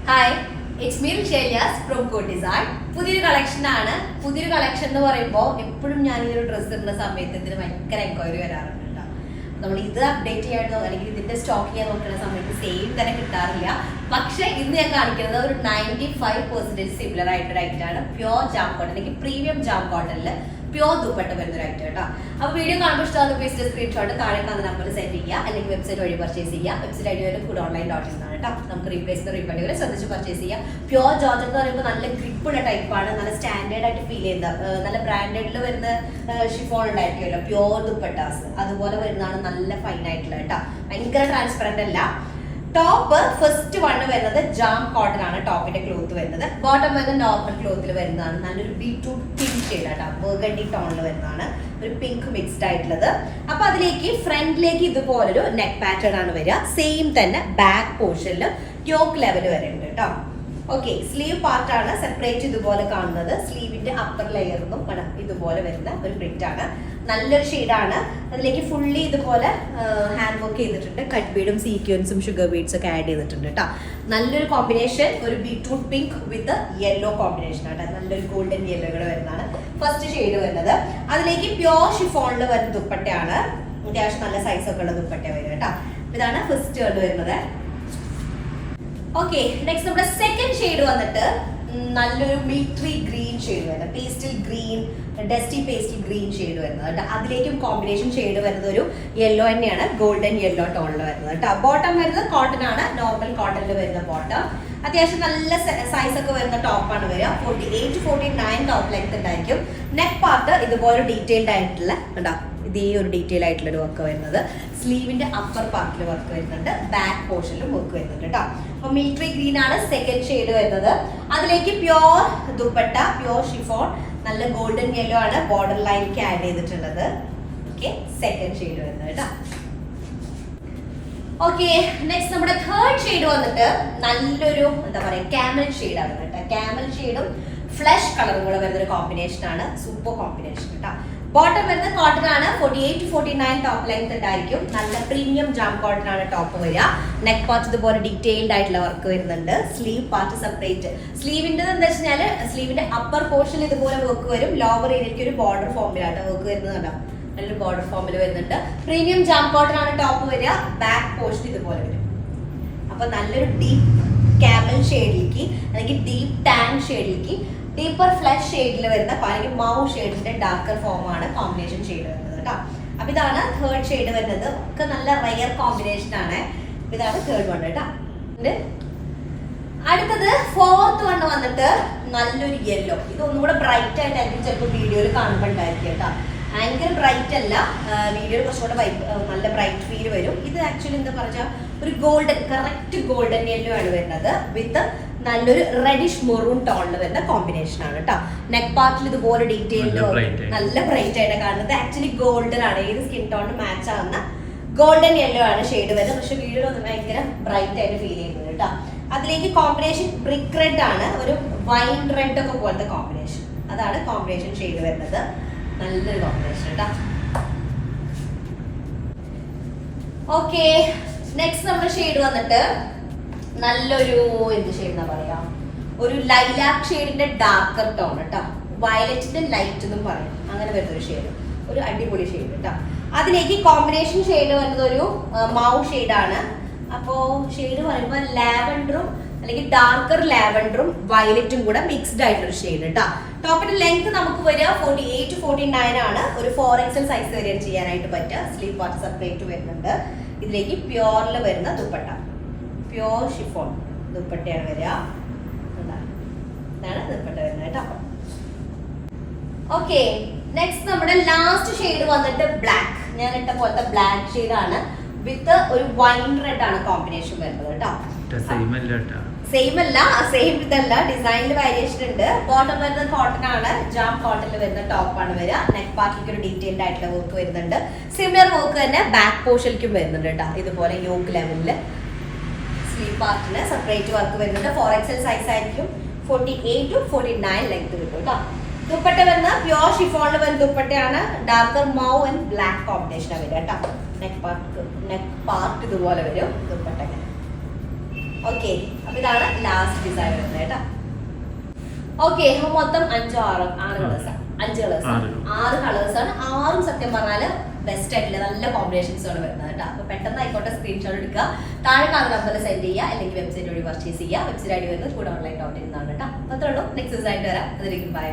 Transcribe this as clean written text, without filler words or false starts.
Hi, it's me Shelia's from code design. പുതിയൊരു കളക്ഷനാണ്. പുതിയൊരു കളക്ഷൻ എന്ന് പറയുമ്പോൾ എപ്പോഴും ഞാൻ ഈ ഒരു ഡ്രസ്സ് ഇടുന്ന സമയത്ത് ഇതിന് ഭയങ്കര എൻക്വയറി വരാറുണ്ട്. നമ്മൾ ഇത് അപ്ഡേറ്റ് ചെയ്യാനോ അല്ലെങ്കിൽ ഇതിന്റെ സ്റ്റോക്ക് ചെയ്യാൻ നോക്കുന്ന സമയത്ത് സെയിം തന്നെ കിട്ടാറില്ല. പക്ഷേ ഇന്ന് ഞാൻ കാണിക്കുന്നത് ഒരു 95% സിമിലർ ആയിട്ടൊരു ഐറ്റാണ്. പ്യോർ ജാം കോട്ടൺ അല്ലെങ്കിൽ പ്രീമിയം ജാം കോട്ടണിൽ പ്യോർ ദുപ്പട്ട വരുന്ന ഒരു ഐറ്റം കേട്ടോ. അപ്പോൾ വീഡിയോ കാണുമ്പോൾ ഇഷ്ടമാണ് പ്ലീസ് സ്ക്രീൻഷോട്ട് താഴെ കാണുന്ന നമ്പർ സെൻഡ് ചെയ്യുക, അല്ലെങ്കിൽ വെബ്സൈറ്റ് വഴി പർച്ചേസ് ചെയ്യുക. വെബ്സൈറ്റ് ഐഡി വരെ foodonline.in ആണ് കേട്ടോ. നമുക്ക് റീപ്ലേസ് റീഫണ്ടുകൾ ശ്രദ്ധിച്ച് പർച്ചേസ് ചെയ്യാം. പ്യോർ ജോർജറ്റ് എന്ന് പറയുമ്പോൾ നല്ല ഗ്രിപ്പുള്ള ടൈപ്പാണ്, നല്ല സ്റ്റാൻഡേർഡ് ആയിട്ട് ഫീൽ ചെയ്യുന്ന നല്ല ബ്രാൻഡഡിൽ വരുന്ന ഷിഫോൺ ഉണ്ടായിരിക്കുമല്ലോ പ്യോർ ദുപ്പട്ടാസ്, അതുപോലെ വരുന്നതാണ്. നല്ല ഫൈൻ ആയിട്ടുള്ള കേട്ടോ, ഭയങ്കര ട്രാൻസ്പെറന്റ് അല്ല. ടോപ്പ് ഫസ്റ്റ് വണ് വരുന്നത് ജാം കോട്ടൺ ആണ്. ടോപ്പിന്റെ ക്ലോത്ത് വരുന്നത്. ബോട്ടം വരുന്നത് നോർമൽ ക്ലോത്തിൽ വരുന്നതാണ്. നല്ലൊരു ബീറ്റ്റൂട്ട് പിങ്ക് ഷെയ്ഡ് ആട്ടോ, ബർഗണ്ടി ടോണിൽ വരുന്നതാണ്. ഒരു പിങ്ക് മിക്സ്ഡ് ആയിട്ടുള്ളത്. അപ്പൊ അതിലേക്ക് ഫ്രണ്ടിലേക്ക് ഇതുപോലൊരു നെക്ക് പാറ്റേൺ ആണ് വരിക. സെയിം തന്നെ ബാക്ക് പോർഷനിൽ യോക്ക് ലെവൽ വരെ ഉണ്ട് കേട്ടോ. ഓക്കെ, സ്ലീവ് പാർട്ടാണ് സെപ്പറേറ്റ് ഇതുപോലെ കാണുന്നത്. സ്ലീവിന്റെ അപ്പർ ലെയറിനും ഇതുപോലെ വരുന്ന ഒരു പ്രിന്റ് ആണ്. നല്ലൊരു ഷെയ്ഡാണ്. അതിലേക്ക് ഫുള്ളി ഇതുപോലെ ഹാൻഡ് വർക്ക് ചെയ്തിട്ടുണ്ട്. കട്ട് ബീഡും സീക്വൻസും ഷുഗർ ബീഡ്സ് ഒക്കെ ആഡ് ചെയ്തിട്ടുണ്ട് കേട്ടോ. നല്ലൊരു കോമ്പിനേഷൻ, ഒരു ബീറ്റ്റൂട്ട് പിങ്ക് വിത്ത് യെല്ലോ കോമ്പിനേഷൻ ആട്ടോ. നല്ലൊരു ഗോൾഡൻ യെല്ലോ കൂടെ വരുന്നതാണ് ഫസ്റ്റ് ഷെയ്ഡ് വരുന്നത്. അതിലേക്ക് പ്യോർ ഷിഫോണിൽ വരുന്ന ദുപ്പട്ടയാണ്. അത്യാവശ്യം നല്ല സൈസ് ഒക്കെ ഉള്ള ദുപ്പട്ട വരും കേട്ടോ. ഇതാണ് ഫസ്റ്റ് ഷെയ്ഡ് വരുന്നത്. ഓക്കെ, നെക്സ്റ്റ് നമ്മുടെ സെക്കൻഡ് ഷെയ്ഡ് വന്നിട്ട് നല്ലൊരു മിലിറ്ററി ഗ്രീൻ ഷെയ്ഡ് വരുന്നത്. Pastel green, dusty pastel green shade വരുന്നത് കേട്ടോ. അതിലേക്കും കോമ്പിനേഷൻ ഷെയ്ഡ് വരുന്നത് ഒരു യെല്ലോ തന്നെയാണ്, ഗോൾഡൻ യെല്ലോ ടോണിൽ വരുന്നത് കേട്ടോ. ബോട്ടം വരുന്നത് കോട്ടൺ ആണ്, നോർമൽ കോട്ടണിൽ വരുന്ന ബോട്ടം. അത്യാവശ്യം നല്ല സൈസ് ഒക്കെ വരുന്ന ടോപ്പാണ് വരിക. 48 to 49 ടോപ്പ് ലെങ്ത് ഉണ്ടായിരിക്കും. നെക്ക് പാർട്ട് ഇതുപോലെ ഡീറ്റെയിൽഡ് ആയിട്ടുള്ള കേട്ടോ, ഇതേ ഒരു ഡീറ്റെയിൽ ആയിട്ടുള്ള ഒരു വർക്ക് വരുന്നത്. സ്ലീവിന്റെ അപ്പർ പാർട്ടിൽ വർക്ക് വരുന്നുണ്ട്, ബാക്ക് പോർഷനിലും വർക്ക് വരുന്നുണ്ട് കേട്ടോ. അപ്പൊ മിലിറ്ററി ഗ്രീൻ ആണ് സെക്കൻഡ് ഷെയ്ഡ് വരുന്നത്. അതിലേക്ക് പ്യോർ ദുപ്പട്ട, പ്യോർ ഷിഫോൺ, നല്ല ഗോൾഡൻ യെല്ലോ ആണ് ബോർഡർ ലൈനിലേക്ക് ആഡ് ചെയ്തിട്ടുള്ളത്. ഓക്കെ, സെക്കൻഡ് ഷെയ്ഡ് വരുന്നത് കേട്ടോ. ഓക്കെ, നെക്സ്റ്റ് നമ്മുടെ തേർഡ് ഷെയ്ഡ് വന്നിട്ട് നല്ലൊരു എന്താ പറയാ ക്യാമൽ ഷെയ്ഡ് ആണ് കേട്ടോ. ക്യാമൽ ഷെയ്ഡും ഫ്ലഷ് കളറും കൂടെ വരുന്നൊരു കോമ്പിനേഷൻ ആണ്. സൂപ്പർ കോമ്പിനേഷൻ കേട്ടോ. ബോട്ടം വരുന്നത് കോട്ടൺ ആണ്. 48 to 49 ടോപ്പ് ലെങ്ത് ഉണ്ടായിരിക്കും. നല്ല പ്രീമിയം ജാം കോട്ടൺ ആണ് ടോപ്പ് വരിക. നെക്ക് പാർട്ട് ഇതുപോലെ ഡീറ്റെയിൽഡ് ആയിട്ടുള്ള വർക്ക് വരുന്നുണ്ട്. Sleeve part separate. സ്ലീവിന്റെ എന്താ വെച്ചാൽ സ്ലീവിന്റെ അപ്പർ പോർഷൻ ഇതുപോലെ വർക്ക് വരും. ലോവർ ഏരിയയ്ക്ക് ഒരു ബോർഡർ ഫോമിലാണ് വർക്ക് വരുന്നത് കേട്ടോ. നല്ലൊരു ബോർഡർ ഫോമിൽ വരുന്നുണ്ട്. പ്രീമിയം ജാം കോട്ടൺ ആണ് ടോപ്പ് വരിക. ബാക്ക് പോർഷൻ ഇതുപോലെ വരും. അപ്പൊ നല്ലൊരു ഡീപ്പ് ക്യാമൽ ഷെയ്ഡിലേക്ക് അല്ലെങ്കിൽ ഡീപ്പ് ടാൻ ഷെയ്ഡിലേക്ക് ഡീപ്പർ ഫ്ലഷ് ഷെയ്ഡിൽ വരുന്ന അല്ലെങ്കിൽ മൗ ഷെയ്ഡിന്റെ ഡാർക്കർ ഫോമാണ് കോമ്പിനേഷൻ ഷെയ്ഡ് വരുന്നത് കേട്ടോ. അപ്പൊ ഇതാണ് തേർഡ് ഷെയ്ഡ് വരുന്നത്. ഒക്കെ നല്ല റയർ കോമ്പിനേഷൻ ആണ്. ഇതാണ് തേർഡ് വൺ കേട്ടോ. അടുത്തത് ഫോർത്ത് വൺ വന്നിട്ട് നല്ലൊരു യെല്ലോ. ഇത് ഒന്നുകൂടെ ബ്രൈറ്റ് ആയിട്ടായിരിക്കും ചിലപ്പോൾ വീഡിയോയിൽ കാണുമ്പോൾ ഉണ്ടായിരിക്കും കേട്ടോ. ഭയങ്കര ബ്രൈറ്റ് അല്ല, വീഡിയോയിൽ കുറച്ചുകൂടെ നല്ല ബ്രൈറ്റ് ഫീൽ വരും. ഇത് ആക്ച്വലി എന്താ പറഞ്ഞാൽ ഒരു ഗോൾഡൻ, കറക്റ്റ് ഗോൾഡൻ യെല്ലോ ആണ് വരുന്നത്. വിത്ത് നല്ലൊരു റെഡിഷ് മെറൂൺ ടോണിൽ വരുന്ന കോമ്പിനേഷൻ ആണ് കേട്ടോ. നെക്ക് പാർട്ടിൽ ഇതുപോലെ ഡീറ്റെയിൽഡ് നല്ല ബ്രൈറ്റ് ആയിട്ട് കാണുന്നത്. ആക്ച്വലി ഗോൾഡൻ ആണ്, ഏത് സ്കിൻ ടോണിന് മാച്ച് ആവുന്ന ഗോൾഡൻ യെല്ലോ ആണ് ഷെയ്ഡ് വരുന്നത്. പക്ഷെ വീഡിയോയിൽ ഒന്ന് ഭയങ്കര ബ്രൈറ്റ് ആയിട്ട് ഫീൽ ചെയ്യുന്നത് കേട്ടോ. അതിലേക്ക് കോമ്പിനേഷൻ ബ്രിക്ക് റെഡ് ആണ്, ഒരു വൈൻ റെഡ് ഒക്കെ പോലത്തെ കോമ്പിനേഷൻ. അതാണ് കോമ്പിനേഷൻ ഷെയ്ഡ് വരുന്നത്. നല്ലൊരു കോമ്പിനേഷൻ കേട്ടോ. ഓക്കെ, നെക്സ്റ്റ് നമ്മുടെ ഷെയ്ഡ് വന്നിട്ട് നല്ലൊരു എന്ത് ഷെയ്ഡ് എന്നാ പറയാ, ഒരു ലൈലാക്ക് ഷെയ്ഡിന്റെ ഡാർക്കർ ടോൺ കേട്ടോ. വയലറ്റിന്റെ ലൈറ്റ് എന്നും പറയും, അങ്ങനെ വരുന്നൊരു ഷെയ്ഡ്. ഒരു അടിപൊളി ഷെയ്ഡ് കേട്ടോ. അതിലേക്ക് കോമ്പിനേഷൻ ഷെയ്ഡ് വരുന്നത് ഒരു മൗ ഷെയ്ഡാണ്. അപ്പോ ഷെയ്ഡ് പറയുമ്പോൾ ലാവൻഡറും അല്ലെങ്കിൽ ഡാർക്കർ ലാവൻഡറും വയലറ്റും കൂടെ മിക്സ്ഡ് ആയിട്ടൊരു ഷെയ്ഡ് കേട്ടോ. ടോപ്പിന്റെ ലെങ്ത് നമുക്ക് വരിക 48 to 49 ആണ്. ഒരു 4XL സൈസ് വരെയാണ് ചെയ്യാനായിട്ട് പറ്റുക. സ്ലീവ് പാർട്ട് സെപ്പറേറ്റ് വരുന്നുണ്ട്. ഇതിലേക്ക് പ്യോറിൽ വരുന്ന ദുപ്പട്ട, പ്യോർ ഷിഫോൺ ദുപ്പട്ടയാണ് വരിക. ഇതാണ് ദുപ്പട്ട വരുന്നത് കേട്ടോ. ഓക്കെ, നെക്സ്റ്റ് നമ്മുടെ ലാസ്റ്റ് ഷെയ്ഡ് വന്നിട്ട് ബ്ലാക്ക്. ഞാൻ ഇട്ട പോലത്തെ ബ്ലാക്ക് ഷെയ്ഡ് ആണ്. വിത്ത് ഒരു വൈൻ റെഡ് ആണ് കോമ്പിനേഷൻ വരുന്നത് കേട്ടോ. സെയിം അല്ല, സെയിം ഇതല്ല, ഡിസൈനിൽ വേരിയേഷൻ ഉണ്ട്. ബോട്ടം വരുന്നത് കോട്ടൺ ആണ്, ജാം കോട്ടണിൽ വരുന്ന ടോപ്പാണ് വരിക. നെക്ക് പാർട്ടിലേക്ക് ഒരു ഡീറ്റെയിൽഡ് ആയിട്ടുള്ള വർക്ക് വരുന്നുണ്ട്. സിമിലർ വർക്ക് തന്നെ ബാക്ക് പോർഷനിലേക്കും വരുന്നുണ്ട് കേട്ടോ. ഇതുപോലെ യോക്ക് ലെവലില് സ്ലീവ് പാർട്ടിന് സെപ്പറേറ്റ് വർക്ക് വരുന്നുണ്ട്. 4XL സൈസ് ആയിരിക്കും. 48 to 49 ലെങ്ത് കിട്ടും കേട്ടോ. ദുപ്പട്ട വരുന്ന പ്യോർ ഷിഫോണിൽ വരുന്ന ദുപ്പട്ടയാണ്. Darker Mau and black combination വരിക കേട്ടോ. നെക്ക് പാർട്ട് ഇതുപോലെ വരും ദുപ്പട്ട. ഓക്കെ, അപ്പൊ ഇതാണ് ലാസ്റ്റ് ഡിസൈൻ വരുന്നത് കേട്ടോ. ഓക്കെ, അപ്പൊ മൊത്തം 6 കളേഴ്സ്, 5 കളേഴ്സ്, 6 കളേഴ്സ് ആണ്. 6ഉം സത്യം പറഞ്ഞാല് ബെസ്റ്റ് ആയിട്ടില്ല, നല്ല കോമ്പിനേഷൻസ് ആണ് വരുന്നത് കേട്ടോ. അപ്പൊ പെട്ടെന്ന് ആയിക്കോട്ടെ സ്ക്രീൻഷോട്ട് എടുക്കുക, താഴെ കാണുന്ന നമ്പറിൽ സെൻഡ് ചെയ്യുക, അല്ലെങ്കിൽ വെബ്സൈറ്റ് വഴി പർച്ചേസ് ചെയ്യുക. വെബ്സൈറ്റ് ഐഡി വരുന്നത് കൂടെ ഓൺലൈൻ.in എന്നാണ് കേട്ടോ. അത്രേ ഉള്ളൂ. നെക്സ്റ്റ് ഡിസൈൻ വരാം. അതിലേക്ക് ബൈ.